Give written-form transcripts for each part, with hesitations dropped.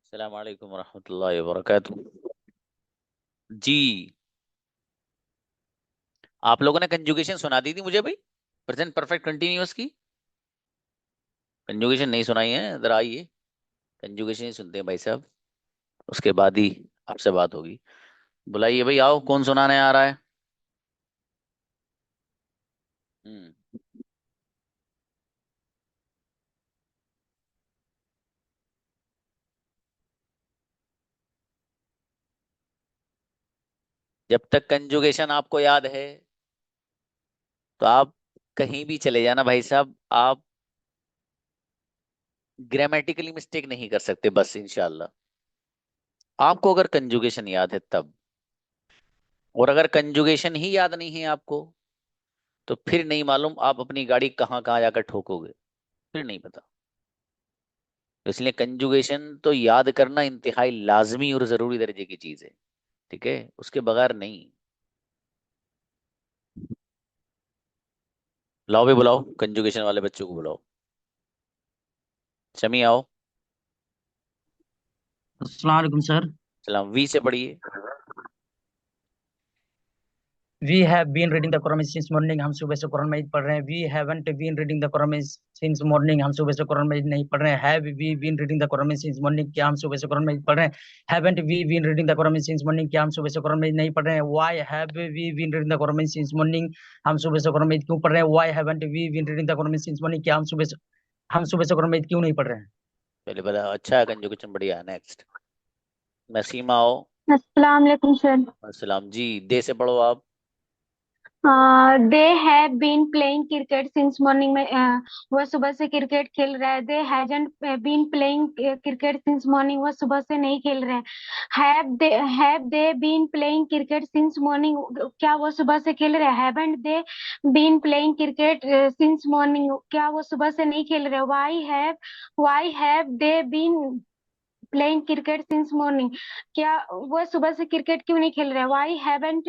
अस्सलाम वालेकुम रहमतुल्लाहि व बरकातुहू। जी, आप लोगों ने कंजुगेशन सुना दी थी मुझे भाई, प्रेजेंट परफेक्ट कंटिन्यूअस की। कंजुगेशन नहीं सुनाई है, इधर आइए। कंजुगेशन ही सुनते हैं भाई साहब, उसके बाद ही आपसे बात होगी। बुलाइए भाई, आओ, कौन सुनाने आ रहा है? हम्म। जब तक कंजुगेशन आपको याद है तो आप कहीं भी चले जाना भाई साहब, आप ग्रामेटिकली मिस्टेक नहीं कर सकते बस इंशाल्लाह। आपको अगर कंजुगेशन याद है तब, और अगर कंजुगेशन ही याद नहीं है आपको, तो फिर नहीं मालूम आप अपनी गाड़ी कहाँ कहाँ जाकर ठोकोगे, फिर नहीं पता। तो इसलिए कंजुगेशन तो याद करना इंतहाई लाजमी और जरूरी दर्जे की चीज है। ठीक है, उसके बगैर नहीं। लाओ भी, बुलाओ कंजुगेशन वाले बच्चों को बुलाओ। शमी आओ। अस्सलाम वालेकुम सर। सलाम, वी से पढ़िए। We have been reading the Quran since morning. हम सुबह से कुरान मजीद पढ़ रहे हैं। We haven't been reading the Quran since morning. हम सुबह से कुरान मजीद नहीं पढ़ रहे हैं। Have we been reading the Quran since morning. क्या हम सुबह से कुरान मजीद पढ़ रहे हैं? Haven't we been reading the Quran since morning. क्या हम सुबह से कुरान मजीद नहीं पढ़ रहे हैं? Why have we been reading the Quran since morning. हम सुबह से कुरान मजीद क्यों पढ़ रहे हैं? Why haven't we been reading the Quran since morning. क्या हम सुबह से कुरान मजीद क्यों नहीं पढ़ रहे हैं? पहले बता, अच्छा है कंजुगेशन, बढ़िया। नेक्स्ट, नसीमा आओ। अस्सलाम वालेकुम सर। सलाम जी, दे से पढ़ो आप। They have been playing cricket since morning में वह सुबह से क्रिकेट खेल रहा है। They hasn't been playing cricket since morning, वह सुबह से नहीं खेल रहे हैं। Have they been playing cricket since morning, क्या वो सुबह से खेल रहे हैं? Haven't they been playing cricket since morning, क्या वो सुबह से नहीं खेल रहे? Why have they been playing cricket since morning, क्या वह सुबह से क्रिकेट क्यों नहीं खेल रहे? Why haven't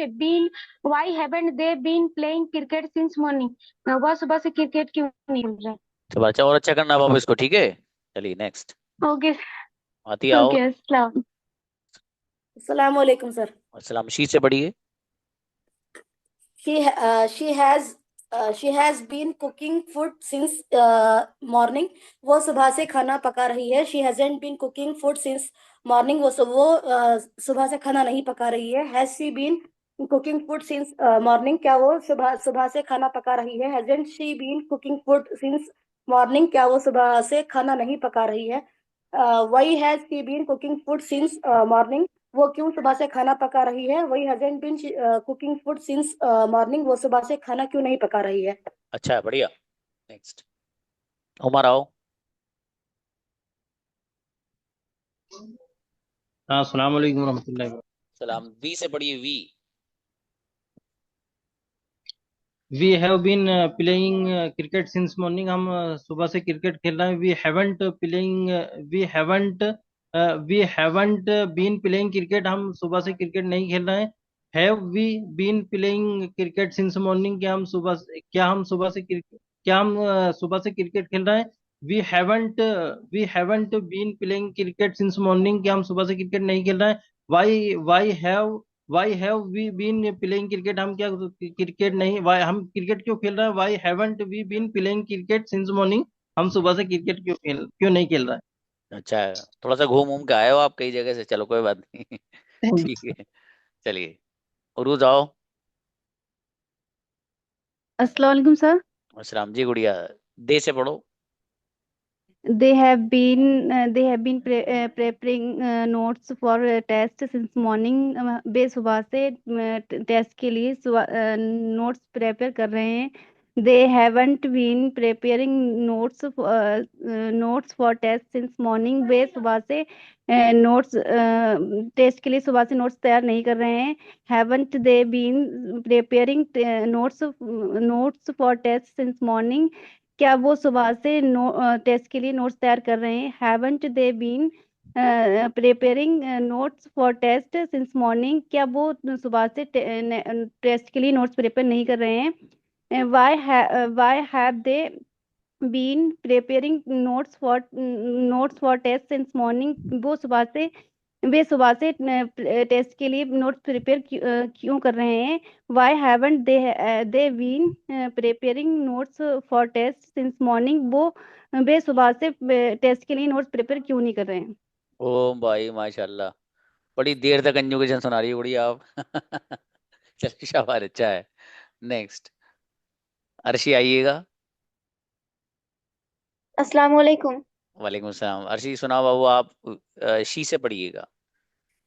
they been playing cricket since morning, वह सुबह से क्रिकेट क्यों नहीं खेल रहे? सब अच्छा, और अच्छा करना बाबू इसको, ठीक है। चलिए नेक्स्ट, ओके। आती आओ। ओके, अस्सलाम। अस्सलाम वालेकुम सर। सलाम, शी से पढ़िए। She has been cooking food since morning. वो सुबह से खाना पका रही है. She hasn't been cooking food since morning. सुबह से खाना नहीं पका रही है. Has she been cooking food since morning? क्या वो सुबह सुबह से खाना पका रही है? Hasn't she been cooking food since morning? क्या वो सुबह से खाना नहीं पका रही है? Why has she been cooking food since morning? वो क्यों सुबह से खाना पका रही है? वही हजन बिन कुकिंग फूड सिंस मॉर्निंग. वो सुबह से खाना क्यों नहीं पका रही है? अच्छा है, बढ़िया। नेक्स्ट, उमर आओ। हाँ, अस्सलाम वालेकुम रहमतुल्लाहि वबरकातुहू। सलाम, वी से पढ़िए, we. We have been playing cricket since morning. हम सुबह से क्रिकेट खेल रहे हैं। We haven't been playing cricket. हम सुबह से क्रिकेट नहीं खेल रहे हैं। Have we been playing cricket since morning. क्या हम सुबह से क्रिकेट खेल रहे हैं? We haven't been playing cricket since morning. क्या हम सुबह से क्रिकेट नहीं खेल रहे हैं? Why have we been playing cricket. हम क्या क्रिकेट नहीं वाई हम क्रिकेट क्यों खेल रहे हैं? Why haven't we been playing cricket since morning. हम सुबह से क्रिकेट क्यों नहीं खेल रहे अच्छा है, थोड़ा सा घूम घूम के आए हो आप कई जगह से, चलो कोई बात नहीं। हैं? ठीक है, चलिए। उरूज आओ। अस्सलाम वालेकुम सर। सलाम जी गुड़िया, दे से पढ़ो। They have been preparing notes for test since morning। वे सुबह से टेस्ट के लिए नोट्स प्रिपेयर कर रहे हैं। They haven't been preparing notes for test since morning। वे सुबह से नोट्स टेस्ट के लिए सुबह से नोट्स तैयार नहीं कर रहे हैं। Haven't they been preparing notes for test since morning। क्या वो सुबह से टेस्ट के लिए नोट्स तैयार कर रहे हैं? Haven't they been preparing notes for test since morning. क्या वो सुबह से टेस्ट के लिए नोट्स प्रिपेयर नहीं कर रहे हैं? Why have they been preparing notes for test since morning. वे सुबह से टेस्ट के लिए नोट्स प्रिपेयर क्यों कर रहे हैं? Why haven't they been preparing notes for test since morning? वे सुबह से टेस्ट के लिए नोट्स प्रिपेयर क्यों नहीं कर रहे हैं? ओ भाई माशाल्लाह, बड़ी देर तक कंजुगेशन सुना रही हो बड़ी आप। चलिए शाबाश, अच्छा है। नेक्स्ट, अर्शी आइएगा। अस्सलाम वालेकुम। वालेकुम सलाम। अर्शी सुनाओ बाबू आप, शी से पढ़िएगा।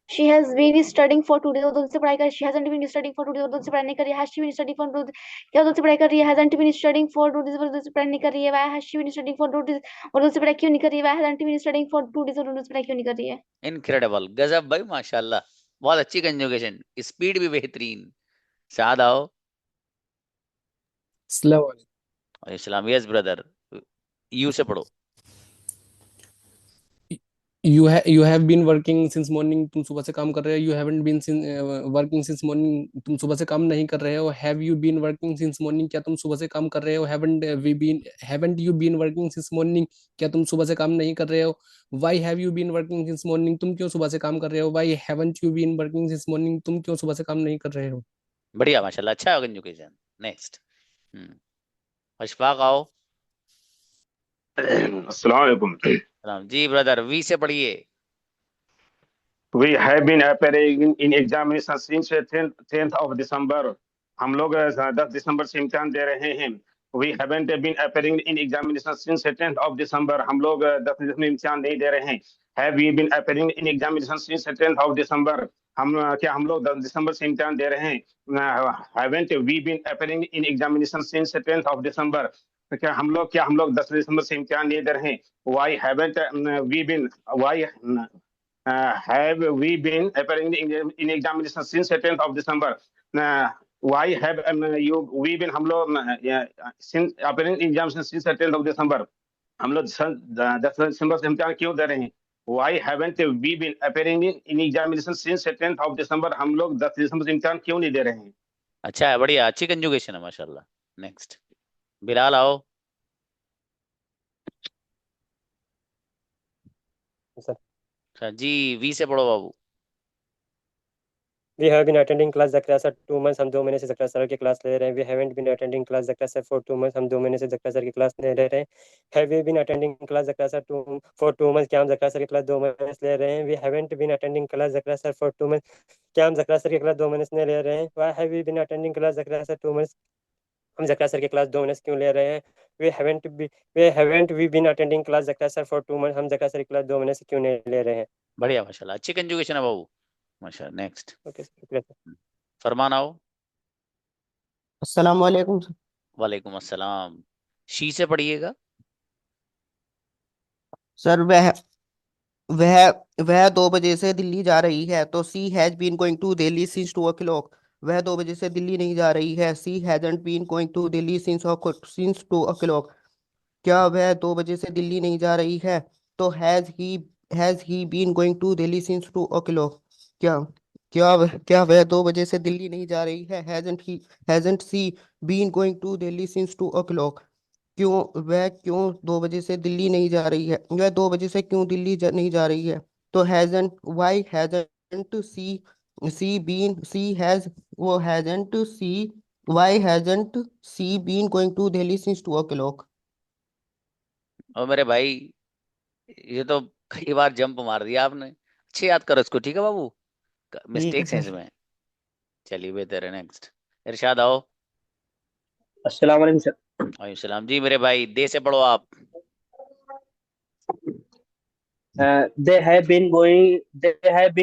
She has been studying for today। Urdu से पढ़ाई कर। She hasn't been studying for today। Urdu से पढ़ाई नहीं कर रही है। Has she been studying for today? क्या उर्दू से पढ़ाई कर रही है? Hasn't been studying for today। Urdu से पढ़ाई नहीं कर रही है। Why has she been studying for today? Urdu से पढ़ाई क्यों नहीं कर रही है? Why hasn't been studying for today। Urdu से पढ़ाई क्यों नहीं कर रही है? इनक्रेडिबल, गजब भाई, माशाल्लाह, बहुत अच्छी कंजुगेशन, स्पीड भी बेहतरीन। साद आओ। अस्सलाम वालेकुम। इस्लाम, यस ब्रदर, यू से पढ़ो। You have been working since morning, तुम सुबह से काम कर रहे हो। You haven't been working since morning, तुम सुबह से काम नहीं कर रहे हो। Have you been working since morning, क्या तुम सुबह से काम कर रहे हो। Haven't you been working since morning, क्या तुम सुबह से काम नहीं कर रहे हो। Why have you been working since morning, तुम क्यों सुबह से काम कर रहे हो। Why haven't you been working since morning, तुम क्यों सुबह से काम नहीं कर रहे हो। बढ़िया माशाल्लाह, अच्छा है कंजुगेशन। नेक्स्ट, अशफाक आओ। अस्सलाम वालेकुम। सलाम जी ब्रदर, वी से पढ़िए। We have been appearing in examination since 10th of December। हम लोग 10 दिसंबर से इम्तिहान दे रहे हैं। We haven't been appearing in examination since 10th of December। हम लोग 10 दिसंबर में इम्तिहान नहीं दे रहे हैं। Have we been appearing in examination since 10th of December। क्या हम लोग 10 दिसंबर से इम्तिहान दे रहे हैं। Haven't we been appearing in examination since 10th of December। तो क्या हम लोग 10 दिसंबर से इम्तिहान नहीं दे रहे हैं। Why haven't we been why have we been appearing in examination since 10th of December। why have we been हम लोग since appearing in examination since 10th of December। हम लोग 10 दिसंबर से इम्तिहान क्यों दे रहे हैं। Why haven't we been appearing in examination since 10th of December। हम लोग 10 दिसंबर से इम्तिहान क्यों नहीं दे रहे हैं। अच्छा है, बढ़िया, अच्छी कंजुगेशन है माशाल्लाह। नेक्स्ट, बिलाल आओ। सर, अच्छा जी, वी से पढ़ो बाबू। We have been attending class जकरा सर 2 मंथ्स। हम 2 महीने से जकरा सर की क्लास ले रहे हैं। We haven't been attending class जकरा सर फॉर 2 मंथ्स। हम 2 महीने से जकरा सर की क्लास नहीं ले रहे हैं। Have we been attending class जकरा सर फॉर 2 मंथ्स, क्या हम जकरा सर की क्लास 2 महीने से ले रहे हैं। We haven't been attending class जकरा सर फॉर 2 मंथ्स, क्या हम जकरा सर की क्लास 2 महीने से नहीं ले रहे हैं। Why have we been attending class जकरा सर 2 मंथ्स, हम जकरा सर की क्लास 2 महीने से क्यों ले रहे हैं। We haven't we been attending class जकरा सर फॉर 2 मंथ्स, हम जकरा सर की क्लास 2 महीने से क्यों नहीं ले रहे हैं। बढ़िया माशाल्लाह, अच्छी कंजुगेशन है बाबू माशाल्लाह। नेक्स्ट, ओके, शुक्रिया सर। फरमान आओ। अस्सलाम वालेकुम सर। वालेकुम अस्सलाम, शी से पढ़िएगा। सर वह वह 2 बजे से दिल्ली जा रही है, तो she has been going to Delhi since 2 o'clock। वह 2 बजे से दिल्ली नहीं जा रही है। She hasn't been going to Delhi since 2 o'clock। क्या वह 2 बजे से दिल्ली नहीं जा रही है, तो has he been going to Delhi since 2 o'clock। क्या क्या वह 2 बजे से दिल्ली नहीं जा रही है। Hasn't she been going to Delhi since 2 o'clock। क्यों 2 बजे से दिल्ली नहीं जा रही है। वह 2 बजे से क्यों नहीं जा रही है। तो hasn't why hasn't she been she has वो hasn't she why hasn't she been going to Delhi since 2 o'clock। और मेरे भाई, ये तो कई बार जंप मार दिया आपने, अच्छे याद करो इसको, ठीक है बाबू, ठीक है मिस्टेक्स हैं सर। इसमें। चलिए बेहतर है। नेक्स्ट, इरशाद आओ। अस्सलाम वालेकुम सर। वालेकुम सलाम जी मेरे भाई, दे से पढ़ो आप। They have been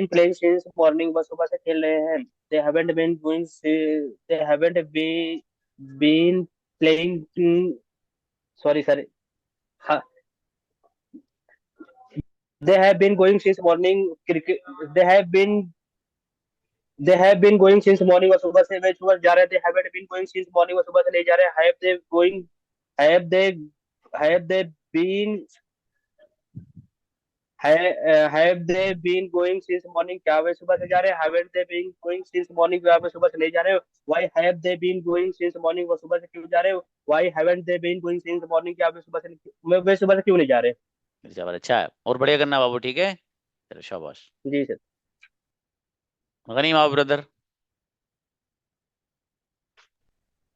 playing since morning. वह सुबह से खेल रहे हैं। They haven't been playing sorry sir. They have been going since morning cricket. They have been going since morning. वह सुबह से वे सुबह जा रहे थे। Haven't been going since morning, वह सुबह से नहीं जा रहे। Have they been have they been going since morning, क्या वे सुबह से जा रहे हैं? Haven't they been going since morning, क्या वे सुबह से नहीं जा रहे हो? Why have they been going since morning, वो सुबह से क्यों जा रहे हो? Why haven't they been going since morning, क्या वे सुबह से क्यों नहीं जा रहे? अच्छा है, और बढ़िया करना बाबू, ठीक है, चलो शाबाश। जी सर। गनीम आओ ब्रदर।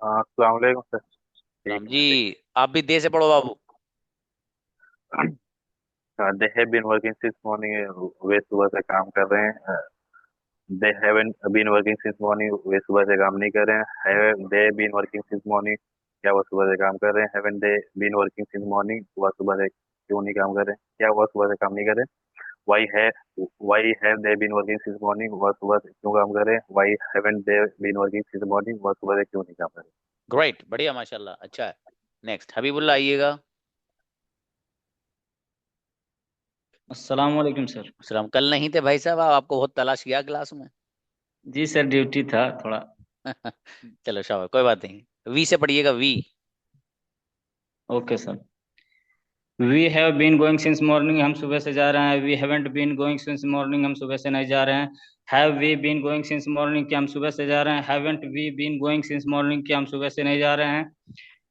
अस्सलाम वालेकुम सर। सलाम जी, आप भी दे से पढ़ो बाबू। They have been working since morning, वे सुबह से काम कर रहे हैं। They haven't been working since morning, वे सुबह से काम नहीं कर रहे हैं। Have they been working since morning, क्या वो सुबह से काम कर रहे हैं? Haven't they been working since morning, वह सुबह से क्यों नहीं काम कर रहे हैं? क्या वह सुबह से काम नहीं कर रहे? Why have they been working since morning, वह सुबह से क्यों काम कर रहे हैं? Why haven't they been working since morning, वह सुबह से क्यों नहीं काम कर रहे? ग्रेट, बढ़िया, माशाल्लाह, अच्छा है। नेक्स्ट हबीबुल्लाह आइएगा। अस्सलाम वालेकुम सर। सलाम, कल नहीं थे भाई साहब, आपको बहुत तलाश किया क्लास में। जी सर, ड्यूटी था थोड़ा। चलो शाबाश, कोई बात नहीं। वी से पढ़िएगा, we. Okay sir. We have been going since morning, हम सुबह से जा रहे हैं। We haven't been going since morning, हम सुबह से नहीं जा रहे हैं। Have we been going since morning, क्या हम सुबह से जा रहे हैं? Haven't we been going since morning, क्या हम सुबह से नहीं जा रहे हैं?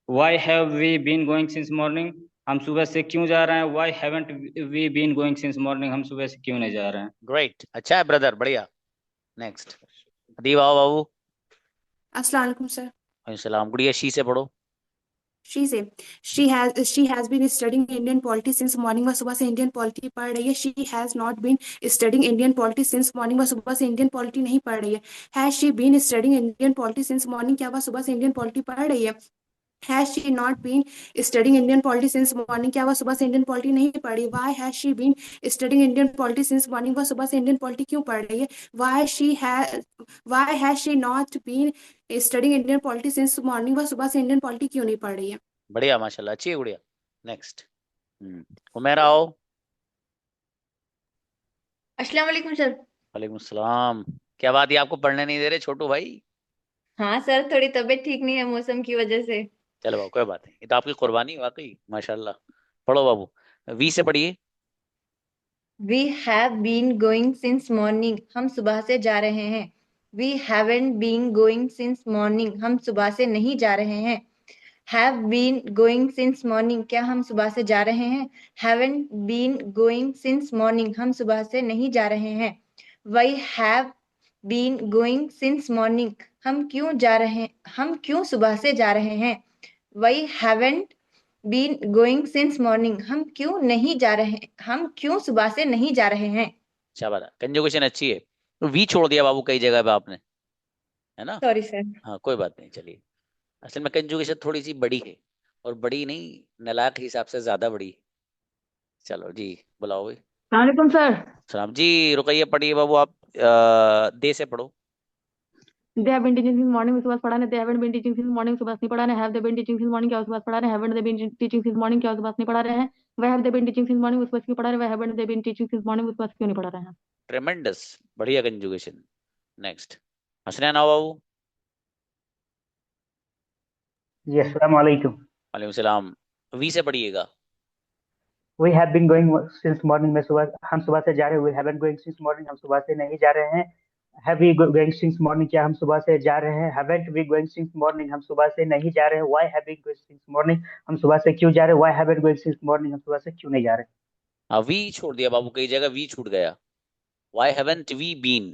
Why have we been going since morning, हम सुबह से क्यों जा रहे हैं? Why haven't we been going since morning, हम सुबह से क्यों नहीं जा रहे हैं? ग्रेट, अच्छा है ब्रदर, बढ़िया। नेक्स्ट अदीब आओ बाबू। अस्सलाम वालेकुम सर। सलाम, गुड़िया शी से पढ़ो। शी से she has been studying Indian polity since morning, वह सुबह से इंडियन पॉलिटी पढ़ रही है। she has not been studying Indian polity since morning, वह सुबह से इंडियन पॉलिटी नहीं पढ़ रही है। has she been studying Indian polity since morning, क्या वह सुबह से इंडियन पॉलिटी पढ़ रही है? has she not been studying Indian polity since morning, क्या वह सुबह से इंडियन पॉलिटी नहीं पढ़ी? why has she been studying Indian polity since morning, वह सुबह से इंडियन पॉलिटी क्यों पढ़ रही है? why has she not been studying Indian polity since morning, वह सुबह से इंडियन पॉलिटी क्यों नहीं पढ़ रही है? बढ़िया, माशाल्लाह, अच्छी है गुड़िया। नेक्स्ट उमेरा आओ। अस्सलाम वालेकुम सर। वालेकुम सलाम। क्या बात है, आपको पढ़ने नहीं दे रहे छोटू भाई? हाँ सर, थोड़ी तबीयत ठीक नहीं है मौसम की वजह से। चलो बाबू, कोई बात नहीं, ये तो आपकी कुर्बानी वाकई, माशाल्लाह। पढ़ो बाबू, वी से पढ़िए। We have been going since morning, हम सुबह से जा रहे हैं। We haven't been going since morning, हम सुबह से नहीं जा रहे हैं। Have been going since morning, क्या हम सुबह से जा रहे हैं? Haven't been going since morning, हम सुबह से नहीं जा रहे हैं। Why have been going since morning, हम क्यों सुबह से जा रहे हैं? Why haven't been going since morning, हम क्यों सुबह से नहीं जा रहे हैं? अच्छा बात है, कंजुगेशन अच्छी है। तो वी छोड़ दिया बाबू कई जगह पे आपने, है ना? Sorry sir. हाँ कोई बात नहीं, चलिए। असल में कंजुगेशन थोड़ी सी बड़ी है, और बड़ी नहीं, नलायक के हिसाब से ज्यादा बड़ी है। चलो जी, बुलाओ भाई। वालेकुम सर। सलाम जी, रुकइए, पढ़िए बाबू आप, दे से पढ़ो। They have been teaching since morning, सुबह से पढ़ा ने। They haven't been teaching since morning, सुबह से नहीं पढ़ा ने। Have they been teaching since morning, क्या सुबह से पढ़ा रहे हैं? Haven't they been teaching since morning, क्या सुबह से नहीं पढ़ा रहे हैं? Why have they been teaching since morning, सुबह से क्यों पढ़ा रहे हैं? Why haven't they been teaching since morning, सुबह से क्यों नहीं पढ़ा रहे हैं? ट्रेमेंडस, बढ़िया कंजुगेशन। नेक्स्ट हसनैन आओ बाबू। जी अस्सलाम वालेकुम। वालेकुम सलाम। वी से पढ़िएगा। We have been going since morning, हम सुबह से जा रहे हैं। We haven't going since morning, हम सुबह से नहीं जा रहे हैं। Have we going since morning, क्या हम सुबह से जा रहे हैं? Haven't we going since morning, हम सुबह से नहीं जा रहे हैं। Why have we going since morning, हम सुबह से क्यों जा रहे हैं? Why haven't going since morning, हम सुबह से क्यों नहीं जा रहे? हाँ, वी छोड़ दिया बाबू, कई जगह वी छूट गया। वाई हैवंट वी बीन,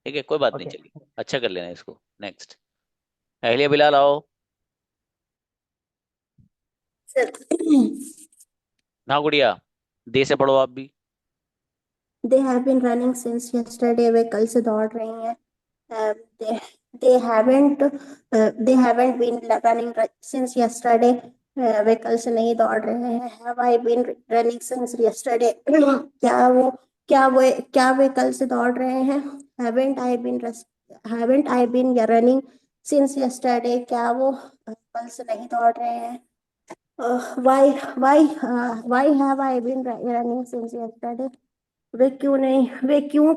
ठीक है, कोई बात नहीं, चलिए अच्छा कर लेना इसको। नेक्स्ट अहलिया बिलाल आओ। सर ना गुड़िया, दे से पढ़ो आप भी। They have been running since yesterday, वे कल से दौड़ रही हैं। They haven't been running since yesterday, वे कल से नहीं दौड़ रहे हैं। Have I been running since yesterday, क्या वे कल से दौड़ रहे हैं? Haven't I been running since yesterday, क्या वो कल से नहीं दौड़ रहे हैं? why have I been running since yesterday, वे क्यों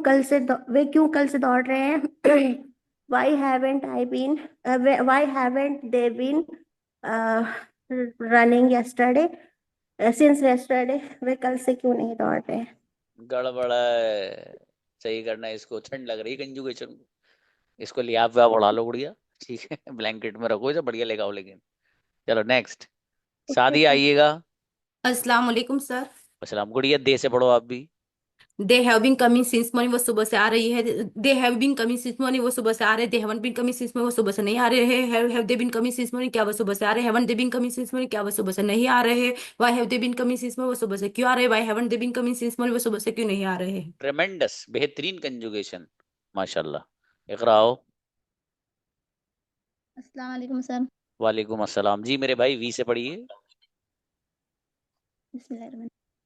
कल से दौड़ रहे हैं? why haven't they been running yesterday, since yesterday, वे कल से क्यों नहीं दौड़ रहे हैं? गड़बड़ है, सही करना है इसको। ठंड लग रही है कंजुगेशन को, इसको लिया आप उड़ा लो गुड़िया, ठीक है, ब्लैंकेट में रखो इसे, बढ़िया लेगा वो। लेकिन चलो नेक्स्ट, शादी आइएगा। अस्सलाम वालेकुम सर। सलाम गुड़िया, दे से पढ़ो आप भी। They have been coming since morning, वो सुबह से आ रही है। They have been coming since morning, वो सुबह से आ रहे हैं। They haven't been coming since morning, वो सुबह से नहीं आ रहे हैं। Have they been coming since morning, क्या वो सुबह से आ रहे हैं। Haven't they been coming since morning, क्या वो सुबह से नहीं आ रहे हैं। Why have they been coming since morning, वो सुबह से क्यों आ रहे हैं। Why haven't they been coming since morning, वो सुबह से क्यों नहीं आ रहे हैं। ट्रेमेंडस, बेहतरीन कंजुगेशन, माशाल्लाह। इकरा आओ। अस्सलाम वालेकुम सर। वालेकुम अस्सलाम जी मेरे भाई, वी से पढ़िए।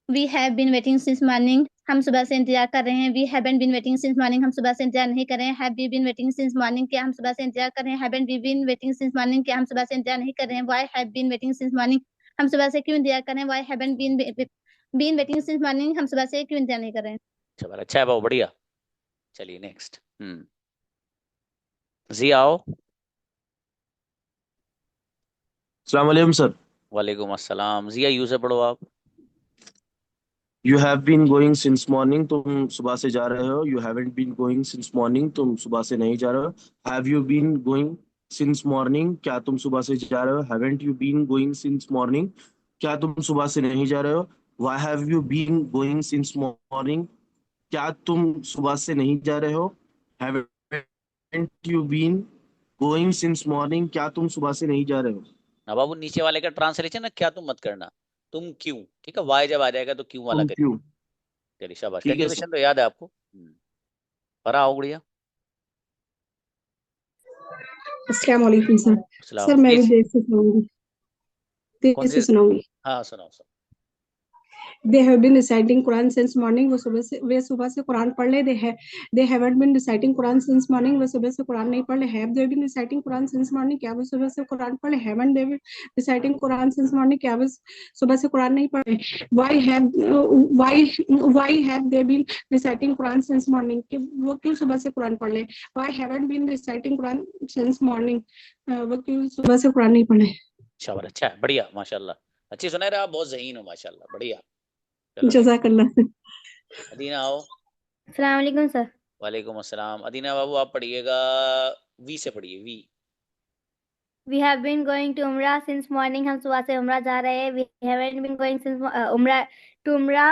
We have been waiting since morning, हम सुबह से इंतजार कर रहे हैं। We haven't been waiting since morning, हम सुबह से इंतजार नहीं कर रहे हैं। Have we been waiting since morning, क्या हम सुबह से इंतजार कर रहे हैं। Haven't we been waiting since morning, क्या हम सुबह से इंतजार नहीं कर रहे हैं। Why have been waiting since morning, हम सुबह से क्यों इंतजार कर रहे हैं। Why haven't been waiting since morning, हम सुबह से क्यों इंतजार नहीं कर रहे हैं। अच्छा है बाबू, बढ़िया। चलिए नेक्स्ट। जी आओ। अस्सलाम वालेकुम सर। वालेकुम अस्सलाम। जिया, यू से पढ़ो आप। You have been going since morning, तुम सुबह से जा रहे हो। You haven't been going since morning, तुम सुबह से नहीं जा रहे हो। Have you been going since morning, क्या तुम सुबह से जा रहे हो। Haven't you been going since morning, क्या तुम सुबह से नहीं जा रहे हो। Why have you been going since morning, क्या तुम सुबह से नहीं जा रहे हो। Haven't you been going since morning, क्या तुम सुबह से नहीं जा रहे हो। अब बाबू नीचे वाले का ट्रांसलेशन ना, क्या तुम मत करना, तुम क्यों, ठीक है। वाई जब आ जाएगा तो क्यों वाला तुम करिए। क्यों। चलिए शाबाश, ठीक है कंजुगेशन सर। तो याद है आपको। पढ़ा आओ गुड़िया। अस्सलाम वालेकुम सर। सलाम। सर मैं भी देर से सुनाऊंगी, कौन देर से सी? सुनाऊंगी। हाँ सुनाओ सुनाओ। They have been reciting Quran since morning, वे सुबह से कुरान पढ़ ले। They haven't been reciting Quran since morning, वे सुबह से कुरान नहीं पढ़ ले। Have they been reciting Quran since morning, क्या वे सुबह से कुरान पढ़ ले। Haven't they been reciting Quran since morning, क्या वे सुबह से कुरान नहीं पढ़े। Why have they been reciting Quran since morning, कि वो क्यों सुबह से कुरान पढ़ ले। Why haven't been reciting Quran since morning, वो क्यों सुबह से कुरान नहीं पढ़े। शाबाश, अच्छा है, बढ़िया, माशाल्लाह। अच्छी सुना रहे आप, बहुत ज़हीन हो माशाल्लाह, बढ़िया। चलो जज़ाकल्लाह। अदीना आओ। अस्सलाम वालेकुम सर। वालेकुम अस्सलाम। अदीना बाबू आप पढ़िएगा, वी से पढ़िए, we. We have been going to umrah since morning, हम सुबह से उमरा जा रहे हैं। We haven't been going since umrah to umrah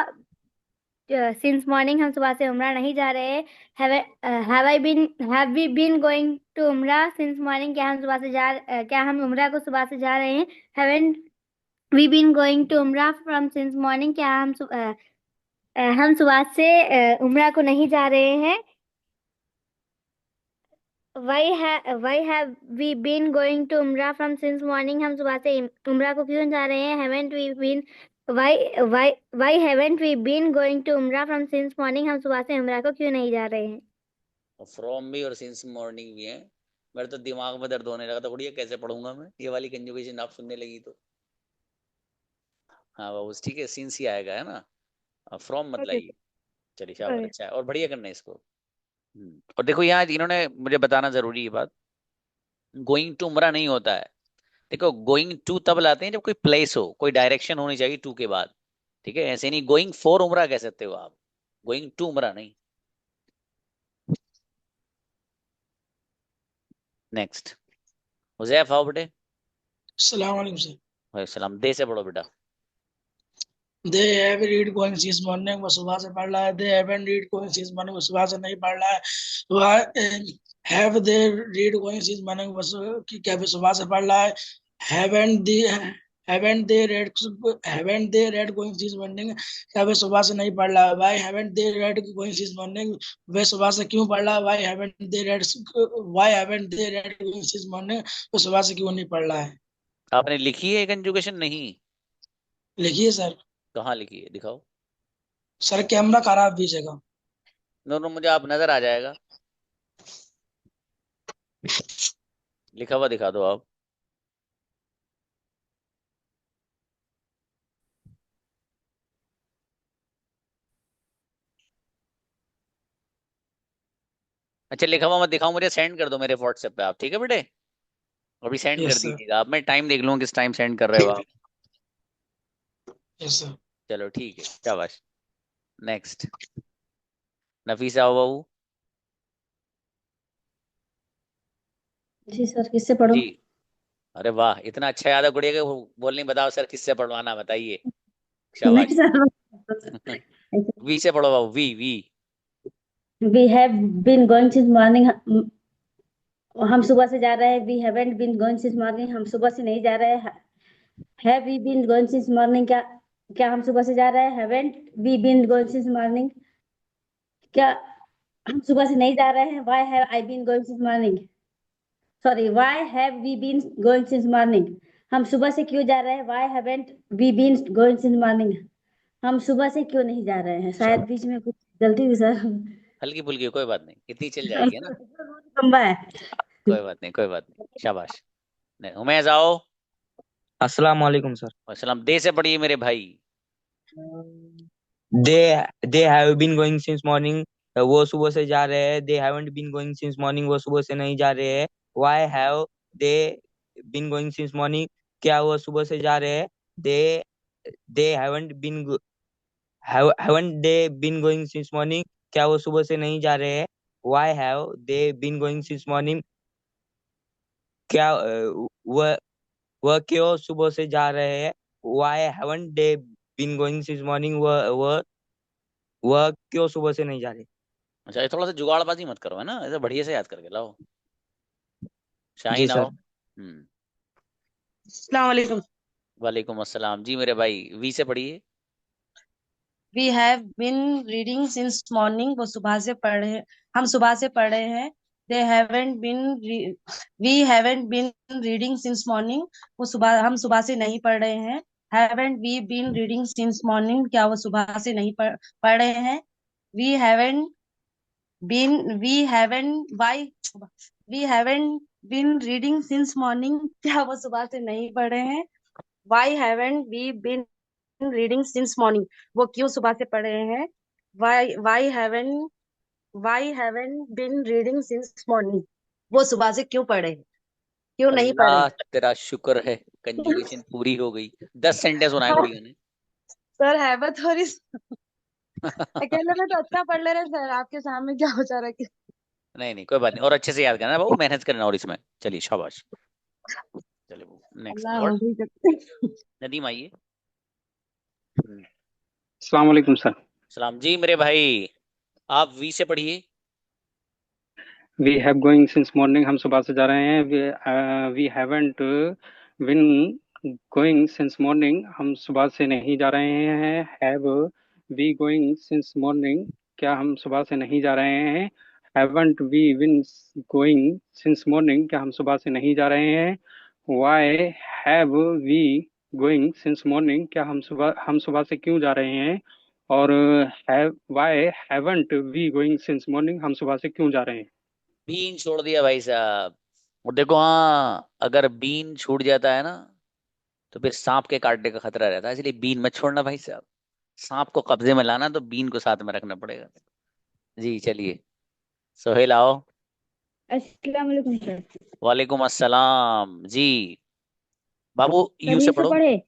since morning, हम सुबह से उमरा नहीं जा रहे हैं। Have we been going to umrah since morning, क्या हम उमरा को सुबह से जा रहे हैं। Haven't we been going to umrah from since morning, क्या हम सुबह से उमरा को नहीं जा रहे हैं। Why have we been going to Umrah from since morning, हम सुबह से उमरा को क्यों जा रहे हैं। Why haven't we been going to Umrah from since morning, हम सुबह से उमरा को क्यों नहीं जा रहे हैं। फ्रॉम भी और सिंस मॉर्निंग भी है। मेरे तो दिमाग में दर्द होने लगा था गुड़िया, कैसे पढ़ूंगा मैं ये वाली कंजुगेशन, आप सुनने लगी तो। हाँ बाबू ठीक है, सिंस ही आएगा, है ना, फ्रॉम मत लाइए। चलिए शाबाश, अच्छा है, और बढ़िया करना है इसको। और देखो यहाँ इन्होंने मुझे बताना जरूरी है बात, गोइंग टू उमरा नहीं होता है। देखो गोइंग टू तब लाते हैं जब कोई प्लेस हो, कोई डायरेक्शन होनी चाहिए टू के बाद, ठीक है। ऐसे नहीं गोइंग फॉर उमरा कह सकते हो आप, गोइंग टू उमरा नहीं। नेक्स्ट हुजैफ आओ बेटे। अस्सलाम वालेकुम सर। वालेकुम सलाम। दे से पढ़ो बेटा। They have read going since morning, वो सुबह से पढ़ रहा है। They haven't read going since morning, वो सुबह से नहीं पढ़ रहा है। Have they read going since morning, वो क्या भी सुबह से पढ़ रहा है। Haven't they read going since morning, क्या वे सुबह से नहीं पढ़ रहा है। Why haven't they read going since morning, वे सुबह से क्यों पढ़ रहा है। Why haven't they read going since morning, वो सुबह से क्यों नहीं पढ़ रहा है। आपने लिखी है कंजुगेशन? नहीं लिखिए सर। कहाँ लिखी है, दिखाओ। सर कैमरा खराब दीजिएगा। दोनों मुझे आप नजर आ जाएगा, लिखा हुआ दिखा दो आप। अच्छा लिखा हुआ मत दिखाओ, मुझे सेंड कर दो मेरे व्हाट्सएप पे आप, ठीक है बेटे। अभी सेंड कर यस सर। दीजिएगा आप, मैं टाइम देख लूँ किस टाइम सेंड कर रहे हो आप। Yes sir. चलो ठीक है, शाबाश। नेक्स्ट नफीसा बाबू। जी सर, किससे पढ़ूं? जी, अरे वाह, इतना अच्छा याद है गुड़िया के बोल नहीं, बताओ सर किससे पढ़वाना, बताइए। नहीं शाबाश। सर। वी से पढ़ो बाबू, we we. We have been going since morning, हम सुबह से जा रहे हैं। We haven't been going since morning, हम सुबह से नहीं जा रहे हैं। Have we been going since morning, क्या क्या हम सुबह से जा रहे हैं? Haven't we been going since morning, क्या हम सुबह से नहीं जा रहे हैं? Why have I been going since morning, sorry, why have we been going since morning, हम सुबह से क्यों जा रहे हैं? Why haven't we been going since morning, हम सुबह से क्यों नहीं जा रहे हैं? शायद शाबाश। बीच में कुछ गलती हुई सर। हल्की फुल्की, कोई बात नहीं, इतनी चल जाएगी, है ना। लंबा है। कोई बात नहीं, कोई बात नहीं, शाबाश। नहीं, उमेश आओ। अस्सलाम वालेकुम सर। सलाम। दे से पढ़िए मेरे भाई। They have been going since morning, वो सुबह से जा रहे हैं। They haven't been going since morning, वो सुबह से नहीं जा रहे हैं। Why have they been going since morning, क्या वो सुबह से जा रहे हैं? They they haven't they been going since morning, क्या वो सुबह से नहीं जा रहे हैं? Why have they been going since morning, क्या वह क्यों सुबह से जा रहे हैं? Why haven't they been going since morning, वह क्यों सुबह से नहीं जा रहे? अच्छा, ये थोड़ा सा जुगाड़बाजी मत करो, है ना, ऐसे बढ़िया से याद करके लाओ। जी शाहीन आओ। सर। अस्सलाम वालेकुम। वालेकुम अस्सलाम। जी मेरे भाई, वी से पढ़िए। We have been reading since morning, वो सुबह से पढ़ रहे, हम सुबह से पढ़ रहे हैं। They haven't been we haven't been reading since morning, हम सुबह से नहीं पढ़ रहे हैं। Haven't we been reading since morning, क्या वो सुबह से नहीं पढ़ रहे हैं? We haven't we haven't why we haven't been reading since morning, क्या वो सुबह से नहीं पढ़ रहे हैं? Why haven't we been reading since morning, वो क्यों सुबह से पढ़ रहे हैं? Why haven't bin reading since morning, वो सुबह से क्यों पढ़े, क्यों नहीं पढ़े? अल्लाह तेरा शुक्र है, कंजुगेशन पूरी हो गई। 10 सेंटेंस बनाए गुड़िया ने। सर है बस थोड़ी अकेले में तो अच्छा पढ़ ले रहे सर, आपके सामने क्या हो जा रहा है? नहीं नहीं, कोई बात नहीं, और अच्छे से याद करना बाबू, मेहनत करना और इसमें। चलिए शाबाश। चलिए नेक्स्ट अल्लाह और हो गई। नदीम आइए। अस्सलाम वालेकुम सर। सलाम। जी मेरे भाई, आप वी से पढ़िए। We have going since morning, हम सुबह से जा रहे हैं। We haven't been going since morning, हम सुबह से नहीं जा रहे हैं। Have we going since morning, क्या हम सुबह से नहीं जा रहे हैं? Haven't we been going since morning, क्या हम सुबह से नहीं जा रहे हैं? Why have we going since morning, क्या हम सुबह से क्यों जा रहे हैं? और have why haven't we going since morning, हम सुबह से क्यों जा रहे हैं? बीन छोड़ दिया भाई साहब। और देखो, हाँ, अगर बीन छूट जाता है ना, तो फिर सांप के काटने का खतरा रहता है, इसलिए बीन मत छोड़ना भाई साहब। सांप को कब्जे में लाना तो बीन को साथ में रखना पड़ेगा। जी चलिए, सोहेल आओ। अस्सलाम वालेकुम सर। वालेकुम अस्सलाम। जी बाबू, यू सर से ई से पढ़ो। पढ़े?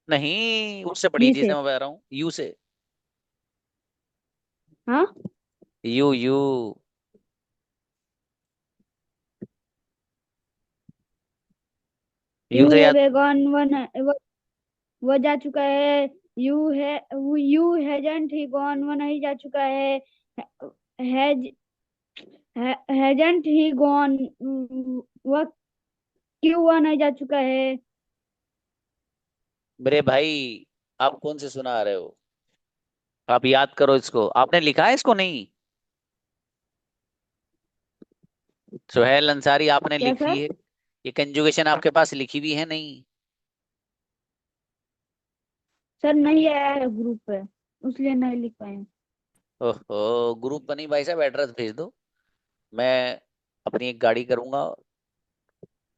नहीं, उससे पढ़िए ई जैसे से। मैं बता रहा हूँ, यू से। हाँ। You you. यू यू से याद। हैव गॉन वन, वो जा चुका है। यू हैजंट ही गॉन, वो नहीं जा चुका है। हैज हैजंट ही गॉन, वह क्यों वह नहीं जा चुका है? मेरे भाई, आप कौन से सुना रहे हो? आप याद करो इसको, आपने लिखा है इसको? नहीं, सुहेल अंसारी आपने क्या लिखी सर? है ये कंजुगेशन, आपके पास लिखी भी है? नहीं। सर नहीं आया है ग्रुप पे, इसलिए नहीं लिख पाए। ओहो, ग्रुप पर नहीं भाई साहब, एड्रेस भेज दो, मैं अपनी एक गाड़ी करूंगा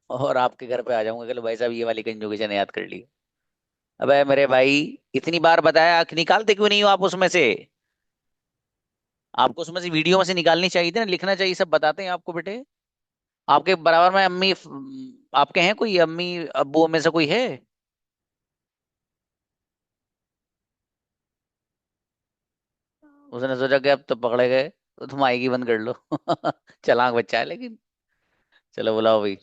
और आपके घर पे आ जाऊंगा कि लो भाई साहब, ये वाली कंजुगेशन याद कर ली। अबे मेरे भाई, इतनी बार बताया, निकालते क्यों नहीं हो आप उसमें से? आपको उसमें से वीडियो में से निकालनी चाहिए थी ना, लिखना चाहिए, सब बताते हैं आपको बेटे। आपके बराबर में अम्मी, आपके हैं कोई अम्मी अब्बू में से कोई है? उसने सोचा कि अब तो पकड़े गए तो तुम आएगी बंद कर लो। चालाक बच्चा है लेकिन। चलो बुलाओ भाई।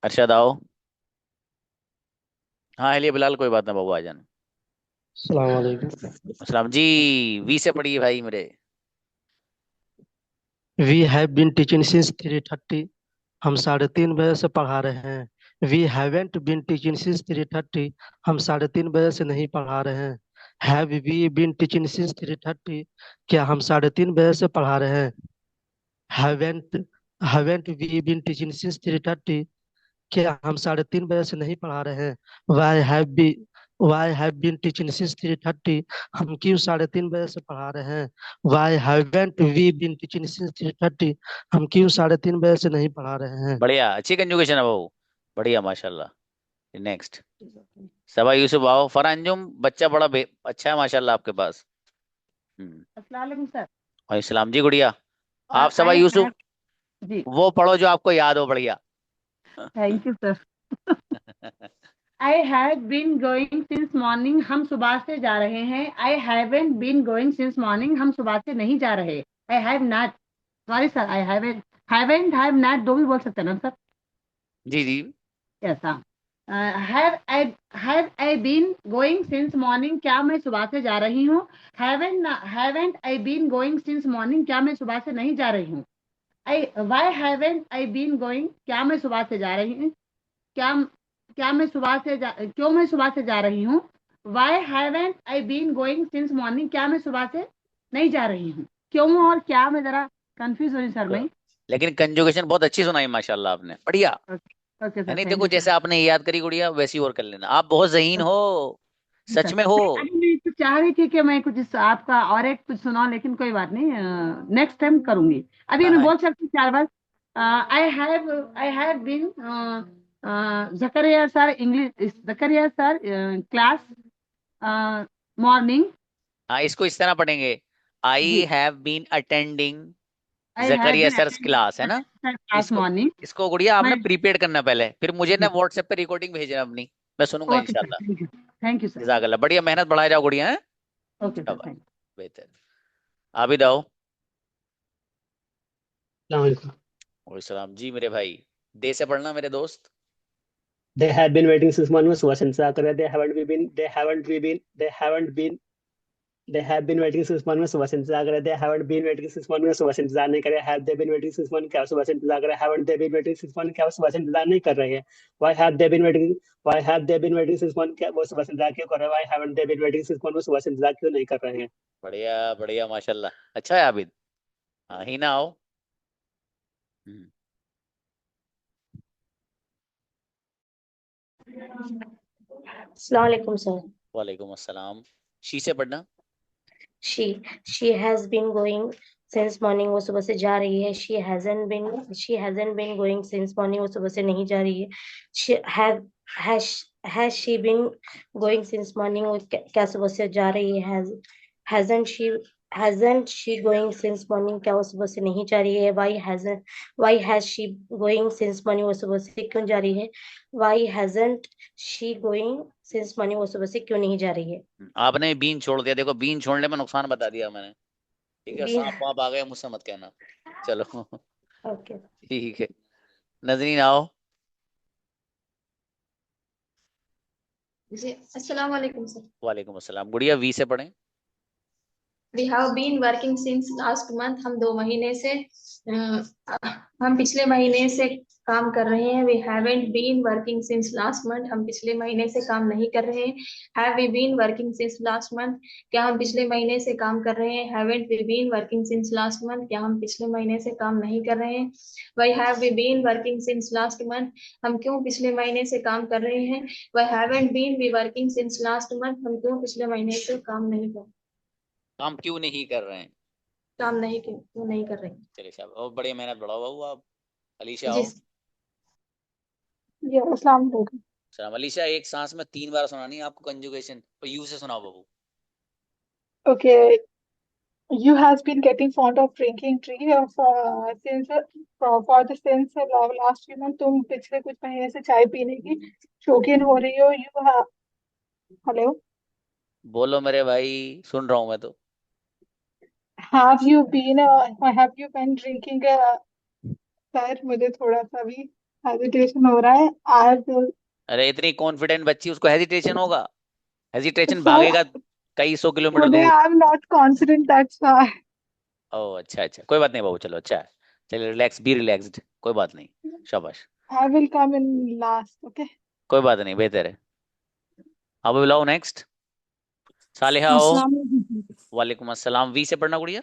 अरशद आओ। हाँ हेलिए बिलाल, कोई बात ना बाबू, आ जाना। अस्सलाम वालेकुम। अस्सलाम जी। वी से पढ़िए भाई मेरे। We have been teaching since 3:30। हम 3:30 बजे से पढ़ा रहे हैं। We haven't been teaching since 3:30। हम 3:30 बजे से नहीं पढ़ा रहे हैं। Have we been teaching since 3:30। क्या हम 3:30 बजे से पढ़ा रहे हैं? Haven't haven't we been teaching since 3:30। क्या हम 3:30 बजे से नहीं पढ़ा रहे हैं? Why have been teaching since 3:30। हम क्यों 3:30 बजे से पढ़ा रहे हैं? Why haven't we been teaching since 3:30। हम क्यों 3:30 बजे से नहीं पढ़ा रहे हैं? बढ़िया, अच्छी कंजुगेशन है बाबू। बढ़िया माशाल्लाह। नेक्स्ट। सबा यूसुफ आओ। फरहान बच्चा बड़ा अच्छा है माशाल्लाह आपके पास। अस्सलाम वालेकुम सर। और इस्लाम जी गुड़िया। आप सबा आई यूसुफ हैव जी वो पढ़ो जो आपको याद हो, बढ़िया। Thank you sir. I have been going since morning, हम सुबह से जा रहे हैं। I haven't been going since morning, हम सुबह से नहीं जा रहे। I have not, sorry sir, I haven't have not दो भी बोल सकते हैं ना सर? जी जी। ऐसा। Have I been going since morning, क्या मैं सुबह से जा रही हूँ? Haven't I been going since morning, क्या मैं सुबह से नहीं जा रही हूँ? Why haven't I been going, क्या मैं सुबह से जा रही हूँ? क्या क्या मैं सुबह से क्यों मैं सुबह से जा रही हूँ? Why haven't I been going since morning, क्या मैं सुबह से नहीं जा रही हूँ? क्यों और क्या में जरा कंफ्यूज हो रही सर मैं। लेकिन कंजुगेशन बहुत अच्छी सुनाई माशाल्लाह आपने, बढ़िया। ओके है सर, नहीं, थैंक देखो यू जैसे सर। आपने याद करी गुड़िया वैसी और कर लेना। आप बहुत ज़हीन हो, सच में हो। अभी मैं तो चाह रही थी कि मैं कुछ आपका और एक कुछ सुनाऊं, लेकिन कोई बात नहीं, नेक्स्ट टाइम करूंगी। अभी मैं बोल सकती हूँ 4 बार। I have been Zakaria sir English, Zakaria sir class morning. हाँ, इसको इस तरह पढ़ेंगे। आई जी, have been attending I have Zakaria been sir class, है ना। क्लास इसको मॉर्निंग। इसको गुड़िया आपने मैं प्रीपेड करना पहले, फिर मुझे ना जी, व्हाट्सएप पे रिकॉर्डिंग भेजना अपनी, मैं सुनूंगा ओके सर, इंशाल्लाह। थैंक यू सर, जजाकल्ला, बढ़िया, मेहनत बढ़ाए जाओ गुड़िया, है। ओके सर, शाबाश, थैंक बेहतर। आबिद आओ। अस्सलाम वालेकुम। और सलाम जी मेरे भाई। दे से पढ़ना मेरे दोस्त। They have been waiting since morning में सुबह से इंतजार कर रहे हैं। They have been waiting since morning में सुबह से इंतजार कर रहे हैं। They haven't been waiting since morning में सुबह से इंतजार नहीं कर रहे। Have they been waiting since morning, क्या वो सुबह से इंतजार कर रहे हैं? Haven't they been waiting since morning, क्या वो सुबह से इंतजार नहीं कर रहे हैं? Why have they been waiting since morning, क्या वो सुबह से इंतजार क्यों कर रहे हैं? Why haven't they been waiting since morning, वो सुबह से इंतजार क्यों नहीं कर रहे हैं? बढ़िया बढ़िया माशाल्लाह, अच्छा है आबिद। हाँ ही ना आओ। हम्म, अस्सलाम वालेकुम सर। वालेकुम अस्सलाम। शी से पढ़ना। She she has been going since morning, वो सुबह से जा रही है। She hasn't been going since morning, वो सुबह से नहीं जा रही है। She has she been going since morning, वो क्या सुबह से जा रही है? Hasn't she hasn't she going since morning, क्या वो सुबह से नहीं जा रही है? Why has she going since morning, वो सुबह से क्यों जा रही है? Why hasn't she going since morning, वो सुबह से क्यों नहीं जा रही है? आपने बीन छोड़ दिया, देखो बीन छोड़ने में नुकसान बता दिया मैंने। ठीक है, बी सांप वाप आ गए मुझसे मत कहना। चलो। ओके। ठीक है। नजरीन आओ। जी अस्सलाम वालेकुम सर। वालेकुम अस्सलाम। गुड़िया वी से पढ़ें। We have been working since last month, हम 2 महीने से हम पिछले महीने से काम कर रहे हैं। We haven't been working since last month, हम पिछले महीने से काम नहीं कर रहे हैं। Have we been working since last month, क्या हम पिछले महीने से काम कर रहे हैं? Haven't we been working since last month, क्या हम पिछले महीने से काम नहीं कर रहे हैं? Why have we been working since last month, हम क्यों पिछले महीने से काम कर रहे हैं? Why haven't been we working since last month, हम क्यों पिछले महीने से काम नहीं कर काम क्यों नहीं कर रहे हैं? काम नहीं क्यों नहीं कर रहे हैं? चलिए साहब, और बड़ी मेहनत बढ़ाओ बाबू आप। अलीशा जी आओ। जी अस्सलाम वालेकुम। सलाम। अलीशा, एक सांस में 3 बार सुनानी है आपको कंजुगेशन, तो यू से सुनाओ बाबू। Okay, you has been getting fond of drinking tea for the since last few months, तुम पिछले कुछ महीने से चाय पीने की शौकीन हो रही हो। यू हेलो, बोलो मेरे भाई, सुन रहा हूँ मैं तो। Have you been drinking? Sir मुझे थोड़ा सा भी हेजिटेशन हो रहा है। आज अरे इतनी कॉन्फिडेंट बच्ची, उसको हेजिटेशन होगा? हेजिटेशन सर भागेगा कई सौ किलोमीटर टुडे दूर। I am not confident, that's why. Oh अच्छा अच्छा, कोई बात नहीं बाबू, चलो अच्छा है। चलिए रिलैक्स, बी रिलैक्स्ड, कोई बात नहीं। शाबाश। I will come in last, okay. कोई बात नहीं, बेहतर है। अब बुलाओ नेक्स्ट। सालिहा आओ। अस्सलाम वालेकुम। वालेकुम अस्सलाम। वी से पढ़ना Gudiya.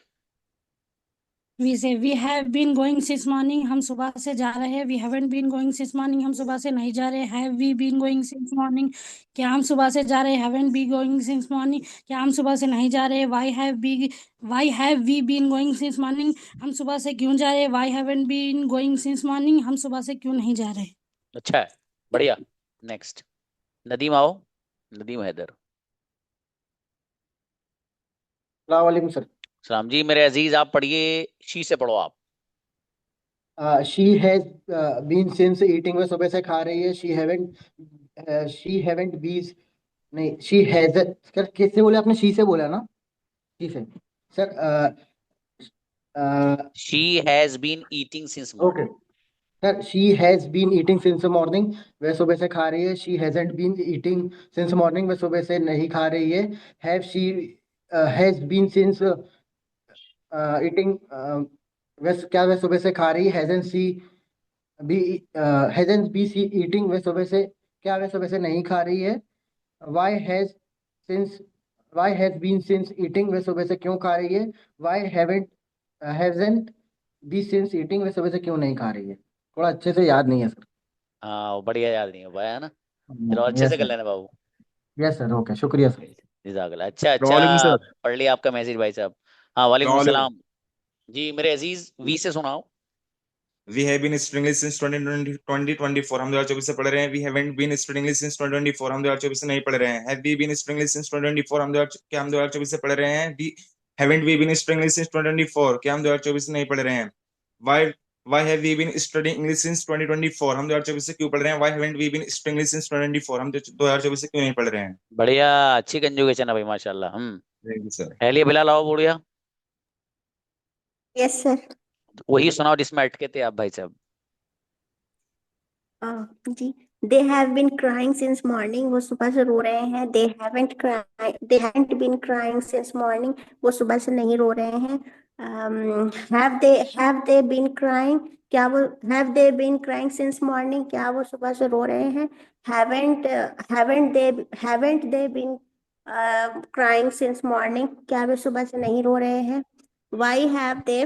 We have been going since morning, हम सुबह से जा रहे हैं। We haven't been going since morning, हम सुबह से नहीं जा रहे। Have we been going since morning, क्या हम सुबह से जा रहे? Haven't be going since morning, क्या हम सुबह से नहीं जा रहे। Why have we been going since morning, हम सुबह से क्यों जा रहे? Why haven't been going since morning, हम सुबह से क्यों नहीं जा रहे। अच्छा है, बढ़िया। नेक्स्ट। नदीम आओ। नदीम हैदर। वालेकुम सर। सलाम जी मेरे अजीज, आप पढ़िए। शी से पढ़ो आप। She has been since eating, वह सुबह से खा रही है। शी हैवेंट बीज, नहीं शी हैज। सर किससे बोले आपने? शी से बोला ना? शी से। Sir she has been eating since okay morning. Sir, she has been eating since morning, वह सुबह से खा रही है। She hasn't been eating since morning, वह सुबह से नहीं खा रही है। Have she has been since eating, वह क्या वह सुबह से खा रही है? Hasn't she be hasn't be she eating, वह सुबह से क्या वह सुबह से नहीं खा रही है? Why has since why has been since eating, वह सुबह से क्यों खा रही है? Why hasn't be since eating, वह सुबह से क्यों नहीं खा रही है? थोड़ा अच्छे से याद नहीं है सर। हाँ वो बढ़िया, याद नहीं हो पाया है ना। चलो अच्छे यस से कर सर। लेना बाबू। यस सर, ओके, शुक्रिया सर। जज़ाकल्लाह। अच्छा वालेकुम अच्छा, सर। पढ़ लिया आपका मैसेज भाई साहब। हाँ वालेकुम वालेकुम। सलाम। जी मेरे अजीज, वी से सुनाओ। We have been studying English since 2024, हम 2024 से पढ़ रहे हैं। We haven't been studying English since 2024, हम 2024 से नहीं पढ़ रहे हैं। Have we been studying English since 2024, क्या हम 2024 से पढ़ रहे हैं? We haven't we been studying English since 2024, क्या हम 2024 से नहीं पढ़ रहे हैं। Why why have we been studying English since 2024, हम 2024 से क्यों पढ़ रहे हैं। Why haven't we been studying English since 2024, हम 2024 से क्यों नहीं पढ़ रहे हैं। बढ़िया, अच्छी कंजुगेशन है भाई माशाल्लाह। Thank you sir. पहले बिलाल आओ बुढ़िया। Yes sir. वही सुनाओ जिसमें अटके थे आप भाई साहब। जी, they have been crying since morning, वो सुबह से रो रहे हैं। They haven't been crying since morning, वो सुबह से नहीं रो रहे हैं। हैव दे बीन क्राइंग, क्या वो have they been crying since morning, क्या वो सुबह से रो रहे हैं। Haven't they been crying since morning, क्या वे सुबह से नहीं रो रहे हैं। Why have they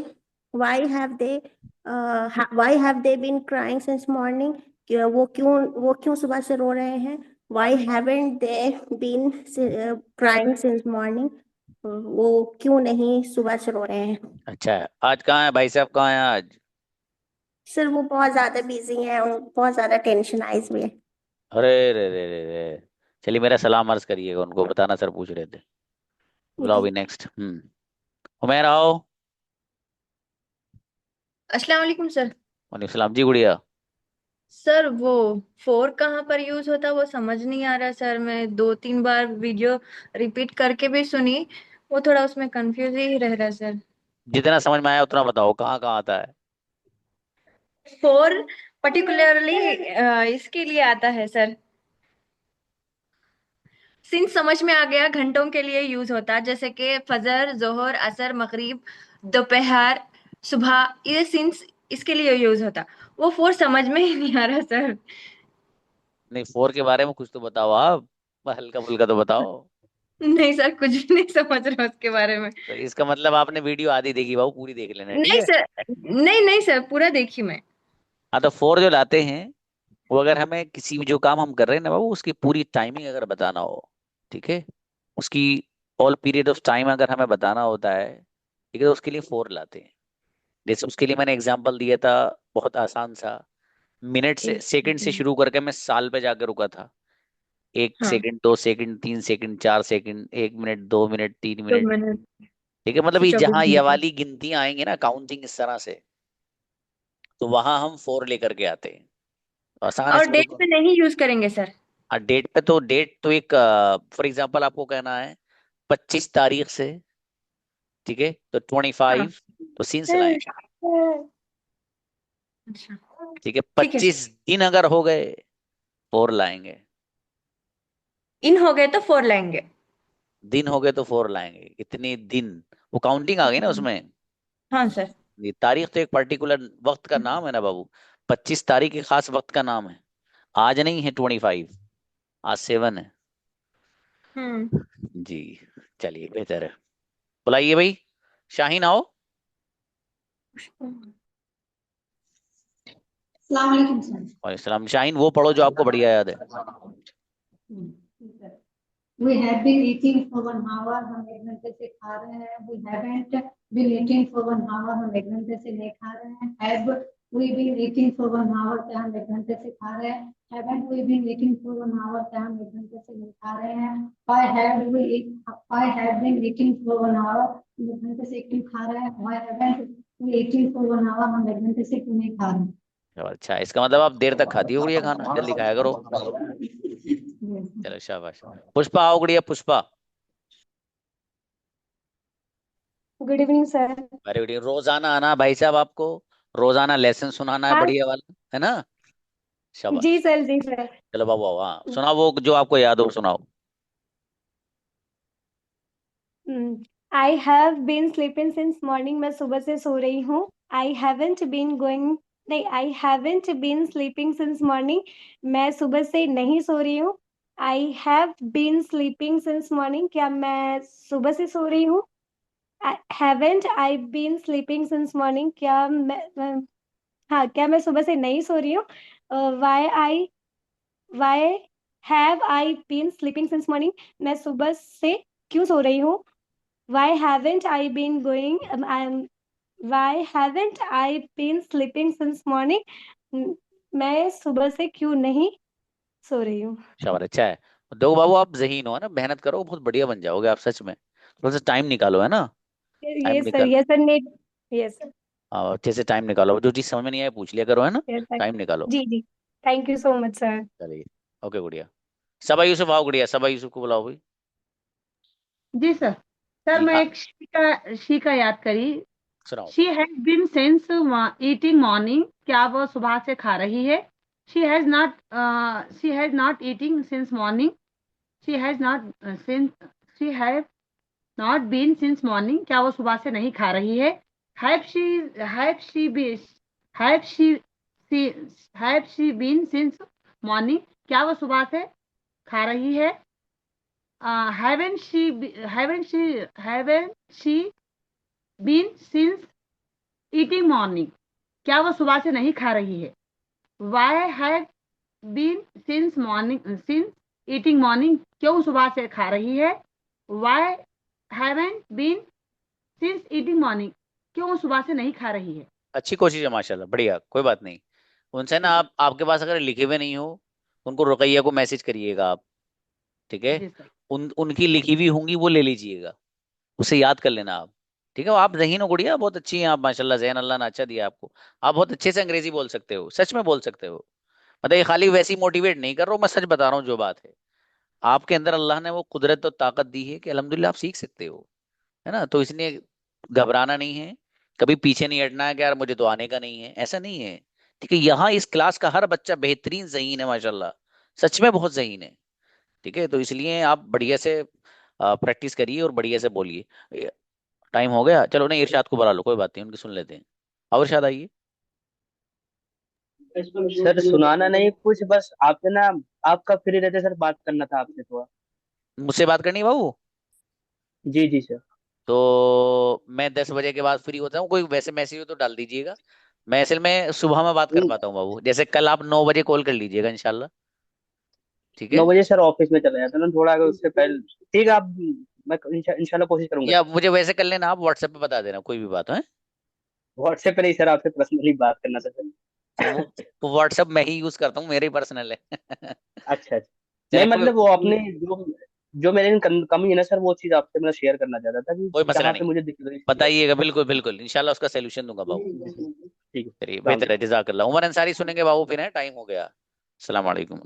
why have they why have they been crying since morning, वो क्यों सुबह से रो रहे हैं। Why haven't they been crying since morning, वो क्यों नहीं सुबह से रो रहे हैं। अच्छा है, आज कहाँ है भाई साहब, कहाँ है आज? सर वो बहुत ज्यादा बिजी हैं, बहुत ज्यादा टेंशन आई हुई है। अरे रे रे रे रे। चलिए मेरा सलाम अर्ज करिएगा उनको, बताना सर पूछ रहे थे। बुलाओ जी। भी नेक्स्ट। उमेर आओ। अस्सलाम वालेकुम सर। वालेकुम सलाम जी गुड़िया। सर वो फोर कहाँ पर यूज होता है वो समझ नहीं आ रहा सर। मैं 2-3 बार वीडियो रिपीट करके भी सुनी, वो थोड़ा उसमें कंफ्यूज ही रह रहा है सर। जितना समझ में आया उतना बताओ, कहाँ कहाँ आता है। फोर पर्टिकुलरली इसके लिए आता है सर। सिंस समझ में आ गया, घंटों के लिए यूज होता है, जैसे कि फजर, जोहर, असर, मगरिब, दोपहर, सुबह, ये सिंस इसके लिए यूज होता। वो फोर समझ में ही नहीं आ रहा सर। नहीं फोर के बारे में कुछ तो बताओ आप, हल्का फुल्का तो बताओ। नहीं सर, कुछ भी नहीं समझ रहा उसके बारे में। तो इसका मतलब आपने वीडियो आधी देखी बाबू, पूरी देख लेना ठीक नहीं है। सर, नहीं नहीं सर, पूरा देखी मैं। हाँ तो फोर जो लाते हैं, वो अगर हमें किसी भी जो काम हम कर रहे हैं ना बाबू, उसकी पूरी टाइमिंग अगर बताना हो, ठीक है, उसकी ऑल पीरियड ऑफ टाइम अगर हमें बताना होता है, ठीक है, तो उसके लिए फोर लाते हैं। जैसे उसके लिए मैंने एग्जांपल दिया था, बहुत आसान सा। मिनट से, एक सेकंड से सेकंड। शुरू करके मैं साल पे जाकर रुका था। 1 second, 2 second, 3 second, 4 second, 1 minute, 2 minute, 3 minute. 2 minute, ठीक है, मतलब ये चौबीस जहाँ ये घंटे वाली गिनतियां आएंगी ना, काउंटिंग इस तरह से, तो वहां हम फोर लेकर के आते हैं। तो आसान है और इसको डेट देखो। पे नहीं यूज करेंगे सर। हाँ डेट पे तो, डेट तो एक फॉर एग्जांपल आपको कहना है 25 तारीख से ठीक है, तो 25 तो सिंस लाएंगे। अच्छा ठीक है, ठीक है 25 दिन अगर हो गए 4 लाएंगे, इन हो गए तो 4 लाएंगे। दिन हो गए तो 4 लाएंगे। कितने दिन, वो काउंटिंग आ गई ना उसमें। हाँ सर। ये तारीख तो एक पर्टिकुलर वक्त का नाम है ना बाबू, 25 तारीख एक खास वक्त का नाम है। आज नहीं है 25, आज 7 है हम्म। जी। चलिए बेहतर है, बुलाइए भाई, शाहीन आओ। अस्सलाम वालेकुम सर। वालेकुम शाहीन, वो पढ़ो जो आपको बढ़िया याद है। We have been eating for 1 hour, हम 1 घंटे से खा रहे हैं। We haven't been eating for 1 hour, हम 1 घंटे से नहीं खा रहे हैं। Have we been eating for 1 hour, क्या हम 1 घंटे से खा रहे हैं। Haven't we been eating for 1 hour, क्या हम 1 घंटे से नहीं खा रहे हैं। Why have been eating for 1 hour, हम 1 घंटे से क्यों खा रहे हैं। Why haven't we eating for 1 hour, हम 1 घंटे से क्यों नहीं खा रहे हैं। अच्छा, इसका मतलब आप देर तक खाती हो गुड़िया खाना, जल्दी खाया करो। चलो शाबाश। पुष्पा आओ गुड़िया, Pushpa. Good evening sir. Very good. रोजाना आना भाई साहब, आपको रोजाना लेसन सुनाना है हाँ बढ़िया वाला, है ना। जी शाबाश। सर, जी सर। चलो बाबू आओ, हाँ सुनाओ वो जो आपको याद हो सुनाओ। I have been sleeping since morning, मैं सुबह से सो रही हूँ। आई हैवेंट बीन गोइंग, नहीं, I haven't been sleeping since morning, मैं सुबह से नहीं सो रही हूँ। I have been sleeping since morning, क्या मैं सुबह से सो रही हूँ। Haven't I been sleeping since morning, क्या हाँ, क्या मैं सुबह से नहीं सो रही हूँ। Why have I been sleeping since morning, मैं सुबह से क्यों सो रही हूँ। Why haven't I been going why haven't I been sleeping since morning, मैं सुबह से क्यों नहीं सो रही हूँ। शाबाश, अच्छा है। देखो बाबू, आप ज़हीन हो, है ना, मेहनत करो, बहुत बढ़िया बन जाओगे आप सच में। थोड़ा सा टाइम निकालो, है ना। टाइम ये सर, निकाल, ये सर, नेट, यस सर, अच्छे से टाइम निकालो, जो चीज समझ में नहीं आए पूछ लिया करो, है ना। Yes sir. टाइम निकालो। जी जी, thank you so much sir. चलिए, ओके गुड़िया। सबा यूसुफ आओ गुड़िया, सबा यूसुफ को बुलाओ भाई। जी सर। सर जी मैं हाँ, एक शी का याद करी। सुनाओ। She has been since eating morning, क्या वो सुबह से खा रही है। She has not eating since morning, she has not since she have not been since morning, क्या वो सुबह से नहीं खा रही है। Have she have she be have she have she been since morning, क्या वो सुबह से खा रही है। haven't she been since eating morning, क्या वो सुबह से नहीं खा रही है। why have been since eating morning, क्यों सुबह से खा रही है। why haven't been since eating morning, क्यों सुबह से नहीं खा रही है। अच्छी कोशिश है माशाल्लाह, बढ़िया, कोई बात नहीं। उनसे ना, आप आपके पास अगर लिखे हुए नहीं हो, उनको रुकैया को मैसेज करिएगा आप, ठीक है। जी सर। उनकी लिखी हुई होंगी वो ले लीजिएगा, उसे याद कर लेना आप, ठीक है। आप ज़हीन हो गुड़िया, बहुत अच्छी हैं आप माशाल्लाह, ज़हन अल्लाह ने अच्छा दिया आपको। आप बहुत अच्छे से अंग्रेजी बोल सकते हो, सच में बोल सकते हो। मतलब ये खाली वैसी मोटिवेट नहीं कर रहा हूँ, मैं सच बता रहा हूँ जो बात है। आपके अंदर अल्लाह ने वो कुदरत और ताकत दी है कि अल्हम्दुलिल्लाह आप सीख सकते हो, है ना। तो इसलिए घबराना नहीं है, कभी पीछे नहीं हटना है कि यार मुझे तो आने का नहीं है, ऐसा नहीं है। ठीक है, यहाँ इस क्लास का हर बच्चा बेहतरीन ज़हीन है माशाल्लाह, सच में बहुत ज़हीन है। ठीक है, तो इसलिए आप बढ़िया से प्रैक्टिस करिए और बढ़िया से बोलिए। टाइम हो गया, चलो नहीं, इरशाद को बुला लो, कोई बात नहीं, उनकी सुन लेते हैं। और इरशाद आइए। सर सुनाना नहीं कुछ, बस आपसे ना, आपका फ्री रहते सर, बात करना था आपसे थोड़ा। मुझसे बात करनी है बाबू। जी जी सर। तो मैं 10 बजे के बाद फ्री होता हूँ, कोई वैसे मैसेज हो तो डाल दीजिएगा। मैं असल में सुबह में बात कर पाता हूँ बाबू, जैसे कल आप 9 बजे कॉल कर लीजिएगा इंशाल्लाह, ठीक है। 9 बजे सर ऑफिस में चला जाता ना, थोड़ा अगर उससे पहले ठीक है आप, मैं इंशाल्लाह कोशिश करूंगा या सर। मुझे वैसे कर लेना, आप व्हाट्सएप पे बता देना कोई भी बात है। व्हाट्सएप पे नहीं सर, आपसे पर्सनली बात करना था सर। वो व्हाट्सएप मैं ही यूज करता हूँ, मेरे ही पर्सनल है। अच्छा अच्छा। चले नहीं कोई मतलब वो अपने जो जो मेरे कमी है ना सर, वो चीज आपसे मैं शेयर करना चाहता था कि कोई मसला जहाँ पे नहीं, मुझे दिख रही थी। बताइएगा, बिल्कुल बिल्कुल इंशाल्लाह उसका सोल्यूशन दूंगा बाबू। ठीक है। चलिए सलाम। बेहतर है, जजाकल्लाह। उमर अंसारी सुनेंगे बाबू, फिर है टाइम हो गया। अस्सलाम वालेकुम।